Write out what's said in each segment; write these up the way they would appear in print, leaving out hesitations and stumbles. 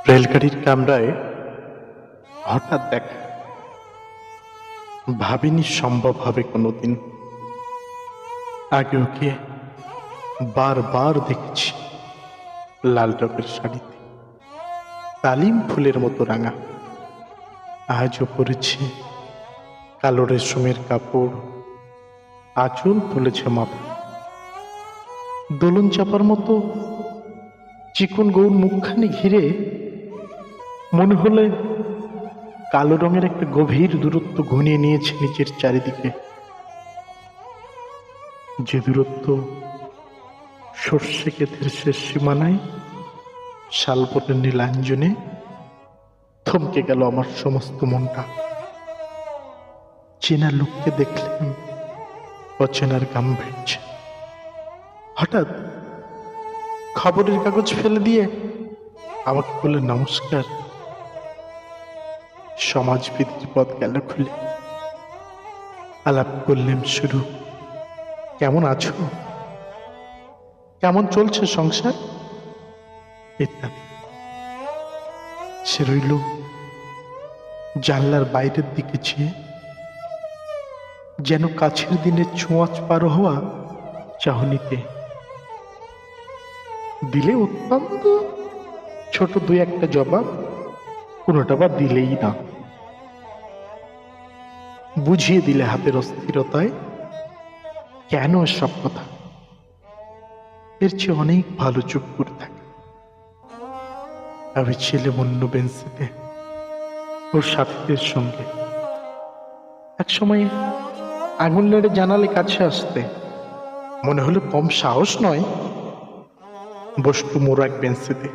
রেলগাড়ির কামরায় হঠাৎ দেখা, ভাবিনি সম্ভব হবে কোনোদিন। আগে ওকে বারবার দেখেছি লাল রঙের শাড়িতে, তালিম ফুলের মতো রাঙা। আজও পরেছে কালো রেশমের কাপড়, আঁচল তুলেছে মাথা, দোলন চাপার মতো চিকন গৌর মুখখানি ঘিরে মনে হলে কালো রঙের একটা গভীর দূরত্ব ঘনিয়ে নিয়েছে নিজের চারিদিকে। যে দূরত্ব সর্ষে ক্ষেতের শেষ সীমানায় শালবনের নীলাঞ্জনে থমকে গেল আমার সমস্ত মনটা। চেনা লোককে দেখলাম অচেনার গাম্ভীর্য। হঠাৎ খবরের কাগজ ফেলে দিয়ে আমাকে বললেন নমস্কার। সমাজবিধির পথ গেল খুলে। আলাপ করলেন শুরু, কেমন আছো, কেমন চলছে সংসার ইত্যাদি। সে রইল জানলার বাইরের দিকে চেয়ে, যেন কাছের দিনের ছোঁয়াচ পার হওয়া চাহনিতে। দিলে অত্যন্ত ছোট দুই একটা জবাব, কোনোটা বা দিলেই না। বুঝিয়ে দিলে হাতের অস্থিরতায় কেন সব কথা। এর চেয়ে অনেক ভালো চুপ করে থাকে। আমি ছেলে অন্য বেঞ্চিতে ওর সাথীদের সঙ্গে। এক সময় আঙুল নেড়ে জানালে কাছে আসতে, মনে হলো কম সাহস নয়। বসত মোর এক বেঞ্চিতে।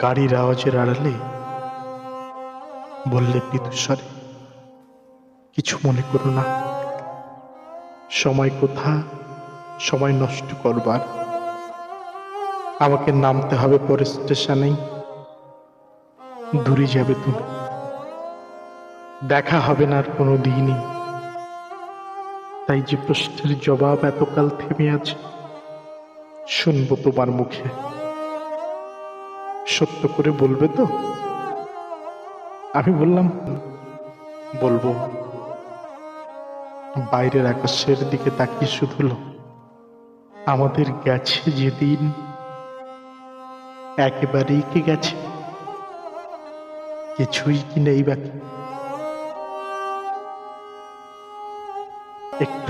গাড়ির আওয়াজের আড়ালে বললে পিতুস্বরে, কিছু মনে করো না, সময় কোথা, সময় নষ্ট করবার। আমাকে নামতে হবে পরে স্টেশনেই, দূরে যাবে তুমি, দেখা হবে না আর কোনো দিনই। তাই যে প্রশ্নের জবাব এতকাল থেমে আছে, শুনবো তোমার মুখে। সত্য করে বলবে তো? আমি বললাম বলবো। বাইরের আকাশের দিকে তাকিয়ে শুধু আমাদের গেছে যেদিন, একেবারেই কি গেছে, কিছুই কি নেই বাকি। একটু